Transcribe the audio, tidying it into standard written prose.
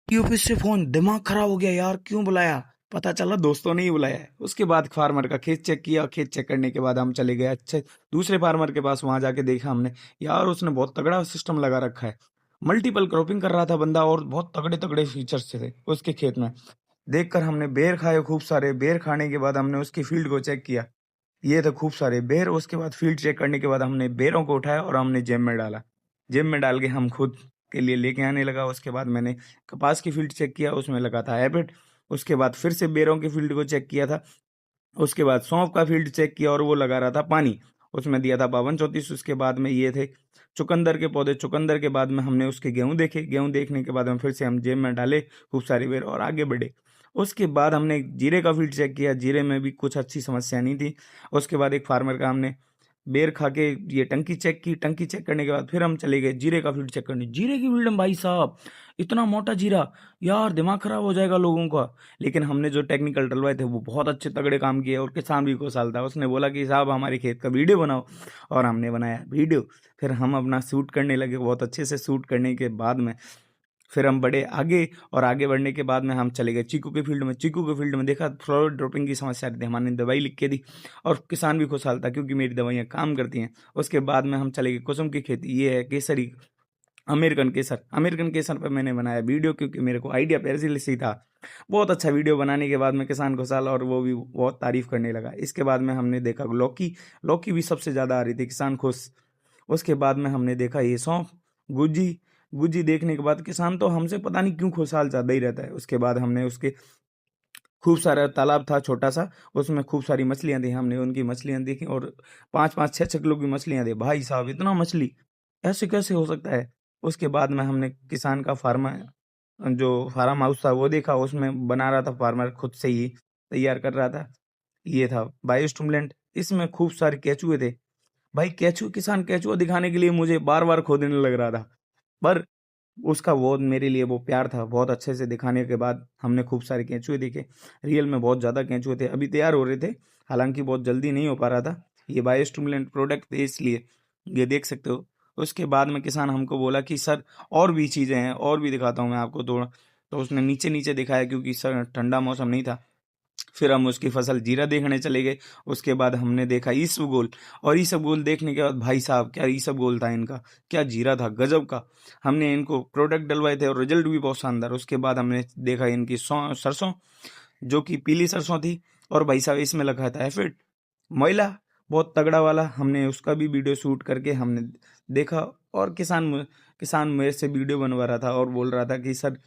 Office से phone, दिमाग खराब हो गया यार, क्यों बुलाया? पता चला दोस्तों ने ही बुलाया है। उसके बाद फार्मर का खेत चेक किया, खेत चेक करने के बाद हम चले गए अच्छे दूसरे फार्मर के पास। वहां जाके देखा हमने, यार उसने बहुत तगड़ा सिस्टम लगा रखा है। मल्टीपल क्रॉपिंग कर रहा था बंदा और बहुत तगड़े तगड़े फीचर्स थे उसके खेत में। देखकर हमने बेर खाए, खूब सारे बेर खाने के बाद हमने उसकी फील्ड को चेक किया। ये थे खूब सारे बेर। उसके बाद फील्ड चेक करने के बाद हमने बेरों को उठाया और हमने जेब में डाला। जेब में डाल के हम खुद के लिए लेके आने लगा। उसके बाद मैंने कपास की फील्ड चेक किया, उसमें लगा था एपिड। उसके बाद फिर से बेरों की फील्ड को चेक किया था। उसके बाद सौंफ का फील्ड चेक किया और वो लगा रहा था पानी, उसमें दिया था 5234। उसके बाद में ये थे चुकंदर के पौधे। चुकंदर के बाद में हमने उसके गेहूं देखे। गेहूं देखने के बाद में फिर से हम जेब में डाले खूब सारी बेर और आगे बढ़े। उसके बाद हमने जीरे का फील्ड चेक किया। जीरे में भी कुछ अच्छी समस्या नहीं थी। उसके बाद एक फार्मर का हमने बेर खा के ये टंकी चेक की। टंकी चेक करने के बाद फिर हम चले गए जीरे का फील्ड चेक करने। जीरे की फील्ड में भाई साहब इतना मोटा जीरा, यार दिमाग खराब हो जाएगा लोगों का। लेकिन हमने जो टेक्निकल डलवाए थे वो बहुत अच्छे तगड़े काम किए। और किसान भी खुशहाल था। उसने बोला कि साहब हमारे खेत का वीडियो बनाओ, और हमने बनाया वीडियो। फिर हम अपना शूट करने लगे। बहुत अच्छे से शूट करने के बाद में फिर हम बढ़े आगे, और आगे बढ़ने के बाद में हम चले गए चीकू के फील्ड में। चीकू के फील्ड में देखा फ्लोर ड्रॉपिंग की समस्या थी। हमने दवाई लिख के दी और किसान भी खुशहाल था क्योंकि मेरी दवाइयाँ काम करती हैं। उसके बाद में हम चले गए कुसुम की खेती। ये है केसरी, अमेरिकन केसर। अमेरिकन केसर पर मैंने बनाया वीडियो क्योंकि मेरे को आइडिया पहले से ही था। बहुत अच्छा वीडियो बनाने के बाद में किसान खुशहाल और वो भी बहुत तारीफ करने लगा। इसके बाद में हमने देखा लौकी। लौकी भी सबसे ज़्यादा आ रही थी, किसान खुश। उसके बाद में हमने देखा ये सौंफ, गुज्जी। गुज्जी देखने के बाद किसान तो हमसे पता नहीं क्यों खुशहाल ज़्यादा ही रहता है। उसके बाद हमने उसके खूब सारा तालाब था छोटा सा, उसमें खूब सारी मछलियां थी। हमने उनकी मछलियां देखी और 5-5 6-6 किलो की मछलियां थी। भाई साहब इतना मछली ऐसे कैसे हो सकता है? उसके बाद में हमने किसान का जो फार्म हाउस था वो देखा। उसमें बना रहा था फार्मर, खुद से ही तैयार कर रहा था। ये था बायो स्टिमुलेंट। इसमें खूब सारे केचुए थे। भाई केचुआ, किसान केचुआ दिखाने के लिए मुझे बार बार खोदने लग रहा था, पर उसका वो मेरे लिए वो प्यार था। बहुत अच्छे से दिखाने के बाद हमने खूब सारे केंचुए देखे। रियल में बहुत ज़्यादा केंचुए थे, अभी तैयार हो रहे थे। हालांकि बहुत जल्दी नहीं हो पा रहा था। ये बायो स्टिमुलेंट प्रोडक्ट थे इसलिए, ये देख सकते हो। उसके बाद में किसान हमको बोला कि सर और भी चीज़ें हैं, और भी दिखाता हूँ मैं आपको थोड़ा। तो उसने नीचे नीचे दिखाया क्योंकि सर ठंडा मौसम नहीं था। फिर हम उसकी फसल जीरा देखने चले गए। उसके बाद हमने देखा ईसबगोल। और ईसबगोल देखने के बाद भाई साहब क्या ईसबगोल था इनका, क्या जीरा था गजब का। हमने इनको प्रोडक्ट डलवाए थे और रिजल्ट भी बहुत शानदार। उसके बाद हमने देखा इनकी सरसों, जो कि पीली सरसों थी। और भाई साहब इसमें लगा था एफिड मोइला, बहुत तगड़ा वाला। हमने उसका भी वीडियो शूट करके हमने देखा। और किसान किसान मेरे से वीडियो बनवा रहा था और बोल रहा था कि सर